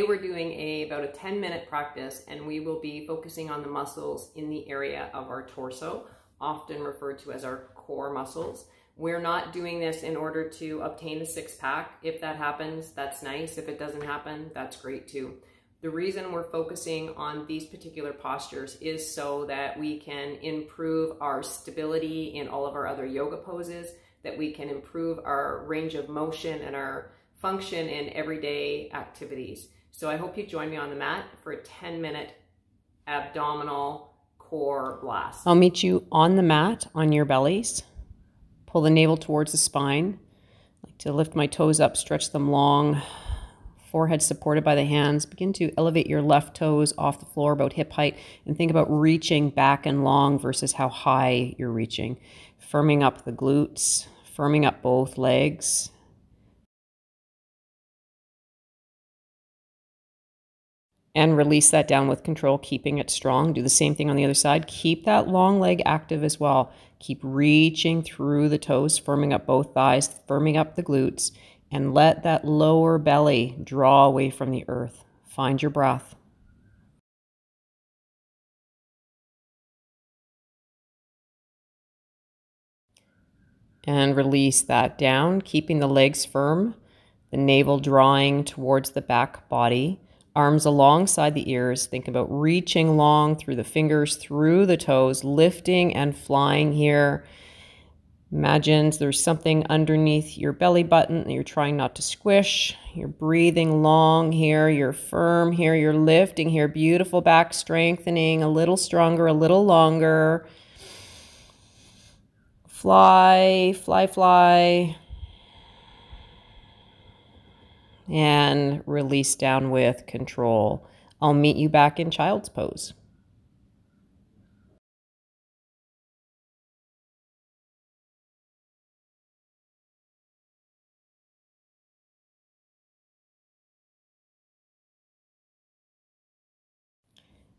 today we're doing about a 10-minute practice, and we will be focusing on the muscles in the area of our torso, often referred to as our core muscles. We're not doing this in order to obtain a six-pack. If that happens, that's nice. If it doesn't happen, that's great too. The reason we're focusing on these particular postures is so that we can improve our stability in all of our other yoga poses, that we can improve our range of motion and our function in everyday activities. So I hope you join me on the mat for a 10-minute abdominal core blast. I'll meet you on the mat on your bellies. Pull the navel towards the spine. I like to lift my toes up, stretch them long. Forehead supported by the hands. Begin to elevate your left toes off the floor about hip height, and think about reaching back and long versus how high you're reaching. Firming up the glutes, firming up both legs. And release that down with control, keeping it strong. Do the same thing on the other side. Keep that long leg active as well. Keep reaching through the toes, firming up both thighs, firming up the glutes, and let that lower belly draw away from the earth. Find your breath. And release that down, keeping the legs firm, the navel drawing towards the back body. Arms alongside the ears. Think about reaching long through the fingers, through the toes, lifting and flying here. Imagine there's something underneath your belly button that you're trying not to squish. You're breathing long here. You're firm here. You're lifting here. Beautiful back strengthening. A little stronger, a little longer. Fly, fly, fly. And release down with control. I'll meet you back in child's pose.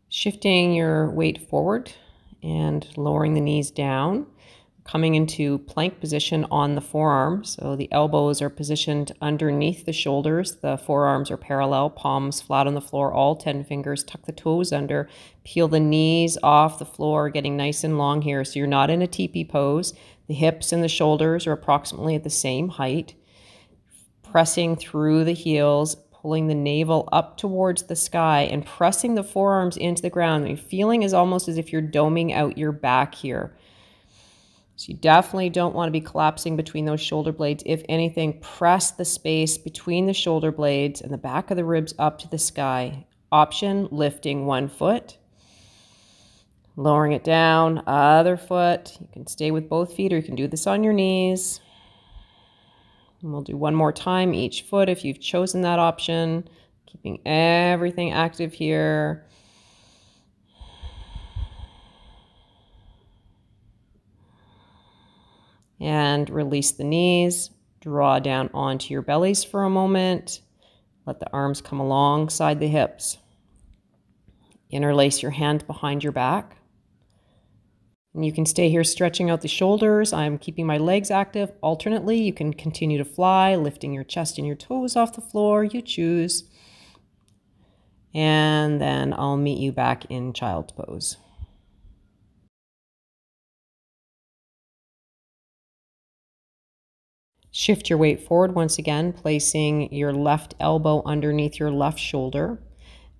Shifting your weight forward and lowering the knees down. Coming into plank position on the forearms. So the elbows are positioned underneath the shoulders. The forearms are parallel, palms flat on the floor, all 10 fingers. Tuck the toes under. Peel the knees off the floor, getting nice and long here. So you're not in a teepee pose. The hips and the shoulders are approximately at the same height. Pressing through the heels, pulling the navel up towards the sky and pressing the forearms into the ground. The feeling is almost as if you're doming out your back here. So you definitely don't want to be collapsing between those shoulder blades. If anything, press the space between the shoulder blades and the back of the ribs up to the sky. Option, lifting one foot, lowering it down, other foot. You can stay with both feet, or you can do this on your knees. And we'll do one more time each foot if you've chosen that option. Keeping everything active here. And release the knees, draw down onto your bellies for a moment. Let the arms come alongside the hips. Interlace your hand behind your back. And you can stay here stretching out the shoulders. I'm keeping my legs active alternately. You can continue to fly, lifting your chest and your toes off the floor. You choose. And then I'll meet you back in child's pose. Shift your weight forward once again, placing your left elbow underneath your left shoulder.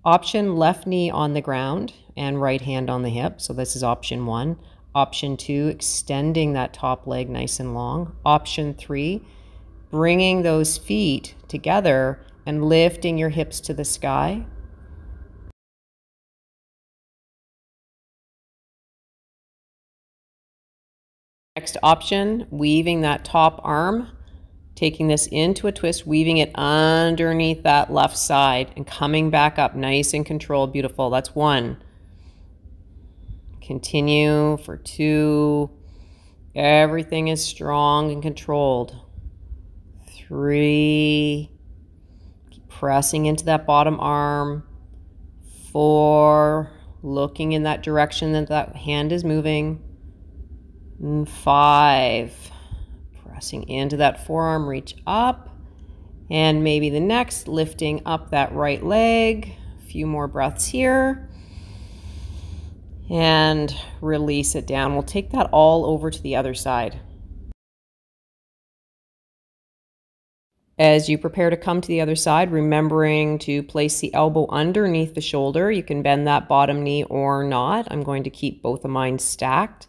Option, left knee on the ground and right hand on the hip. So this is option 1. Option 2, extending that top leg nice and long. Option 3, bringing those feet together and lifting your hips to the sky. Next option, weaving that top arm, taking this into a twist, weaving it underneath that left side and coming back up nice and controlled. Beautiful. That's 1. Continue for 2. Everything is strong and controlled. 3. Keep pressing into that bottom arm. 4. Looking in that direction that that hand is moving. And 5. Pressing into that forearm, reach up And maybe the next, lifting up that right leg. A few more breaths here. And release it down. We'll take that all over to the other side. As you prepare to come to the other side, remembering to place the elbow underneath the shoulder. You can bend that bottom knee or not. I'm going to keep both of mine stacked.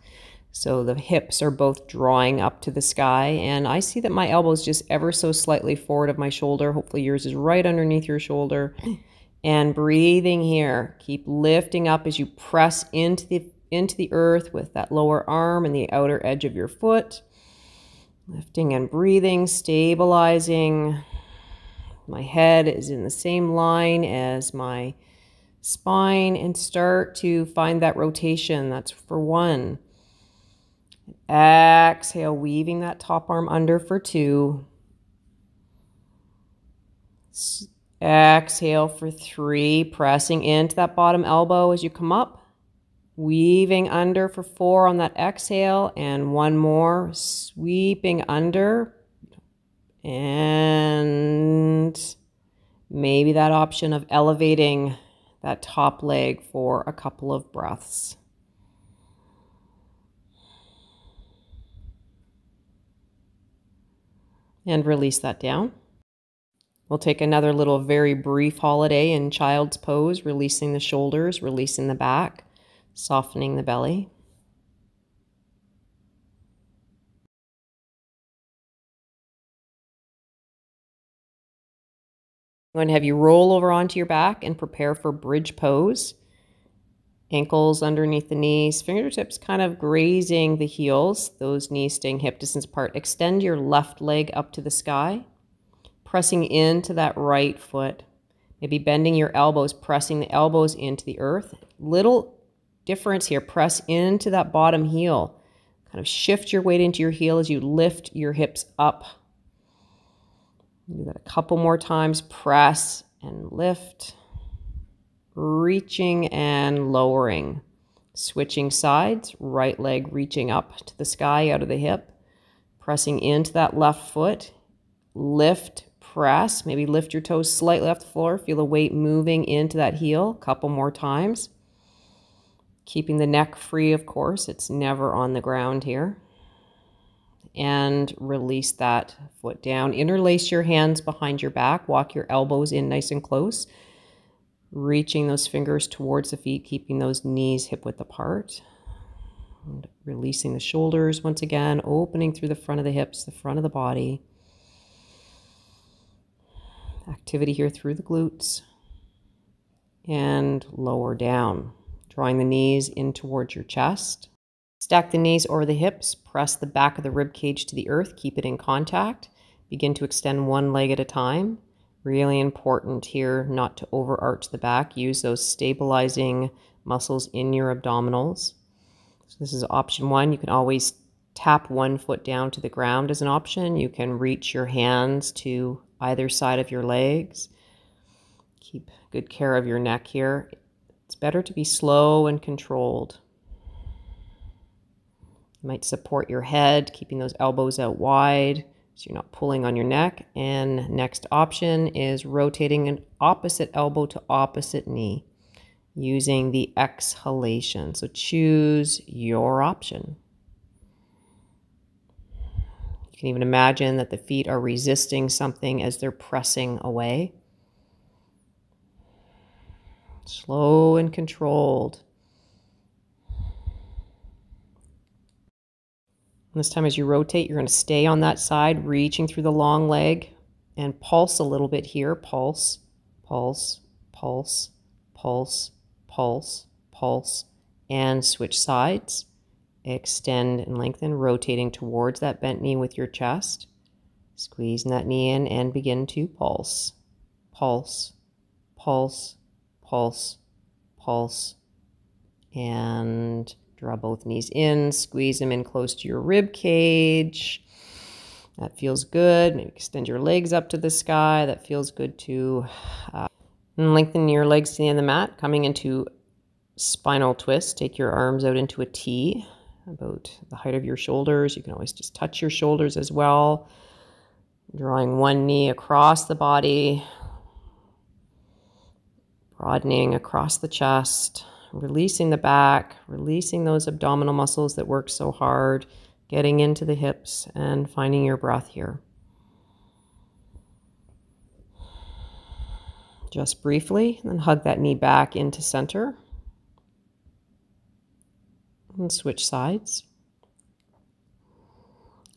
So the hips are both drawing up to the sky. And I see that my elbow is just ever so slightly forward of my shoulder. Hopefully yours is right underneath your shoulder. And breathing here. Keep lifting up as you press into the earth with that lower arm and the outer edge of your foot. Lifting and breathing, stabilizing. My head is in the same line as my spine, and start to find that rotation. That's for 1. Exhale, weaving that top arm under for 2. Exhale for 3, pressing into that bottom elbow as you come up. Weaving under for 4 on that exhale, and 1 more, sweeping under, and maybe that option of elevating that top leg for a couple of breaths. And release that down. We'll take another little very brief holiday in child's pose, releasing the shoulders, releasing the back. Softening the belly. I'm going to have you roll over onto your back and prepare for bridge pose. Ankles underneath the knees, fingertips kind of grazing the heels, those knees staying hip distance apart. Extend your left leg up to the sky, pressing into that right foot. Maybe bending your elbows, pressing the elbows into the earth. Little difference here, press into that bottom heel. Kind of shift your weight into your heel as you lift your hips up. Do that a couple more times. Press and lift. Reaching and lowering. Switching sides, right leg reaching up to the sky out of the hip. Pressing into that left foot. Lift, press. Maybe lift your toes slightly off the floor. Feel the weight moving into that heel. A couple more times. Keeping the neck free, of course. It's never on the ground here. And release that foot down. Interlace your hands behind your back. Walk your elbows in nice and close. Reaching those fingers towards the feet, keeping those knees hip-width apart. And releasing the shoulders once again, opening through the front of the hips, the front of the body. Activity here through the glutes. And lower down. Drawing the knees in towards your chest. Stack the knees over the hips. Press the back of the rib cage to the earth. Keep it in contact. Begin to extend one leg at a time. Really important here not to overarch the back. Use those stabilizing muscles in your abdominals. So this is option 1. You can always tap one foot down to the ground as an option. You can reach your hands to either side of your legs. Keep good care of your neck here. It's better to be slow and controlled. You might support your head, keeping those elbows out wide so you're not pulling on your neck. And next option is rotating an opposite elbow to opposite knee using the exhalation. So choose your option. You can even imagine that the feet are resisting something as they're pressing away. Slow and controlled. And this time as you rotate, you're going to stay on that side, reaching through the long leg and pulse a little bit here. Pulse, pulse, pulse, pulse, pulse, pulse, and switch sides. Extend and lengthen, rotating towards that bent knee with your chest. Squeezing that knee in and begin to pulse. Pulse, pulse, pulse, pulse, and draw both knees in, squeeze them in close to your rib cage. That feels good. Maybe extend your legs up to the sky. That feels good too. And lengthen your legs to the end of the mat, coming into spinal twist. Take your arms out into a T, about the height of your shoulders. You can always just touch your shoulders as well. Drawing one knee across the body, broadening across the chest, releasing the back, releasing those abdominal muscles that work so hard, getting into the hips and finding your breath here. Just briefly, and then hug that knee back into center. And switch sides.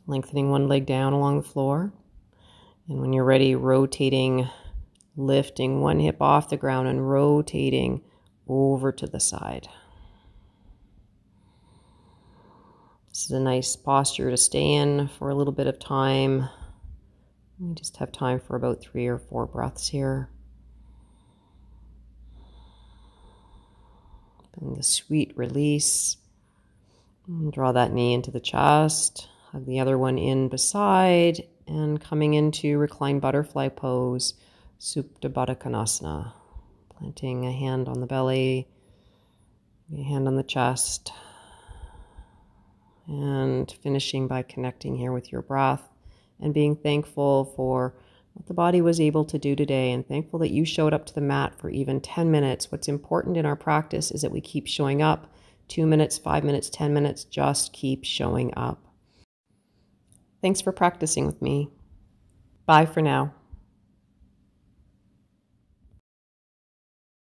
Lengthening one leg down along the floor. And when you're ready, rotating, lifting one hip off the ground and rotating over to the side. This is a nice posture to stay in for a little bit of time. We just have time for about 3 or 4 breaths here. And the sweet release. And draw that knee into the chest. Hug the other one in beside. And coming into reclined butterfly pose, Supta Baddha Konasana. Planting a hand on the belly, a hand on the chest. And finishing by connecting here with your breath and being thankful for what the body was able to do today and thankful that you showed up to the mat for even 10 minutes. What's important in our practice is that we keep showing up. 2 minutes, 5 minutes, 10 minutes, just keep showing up. Thanks for practicing with me. Bye for now.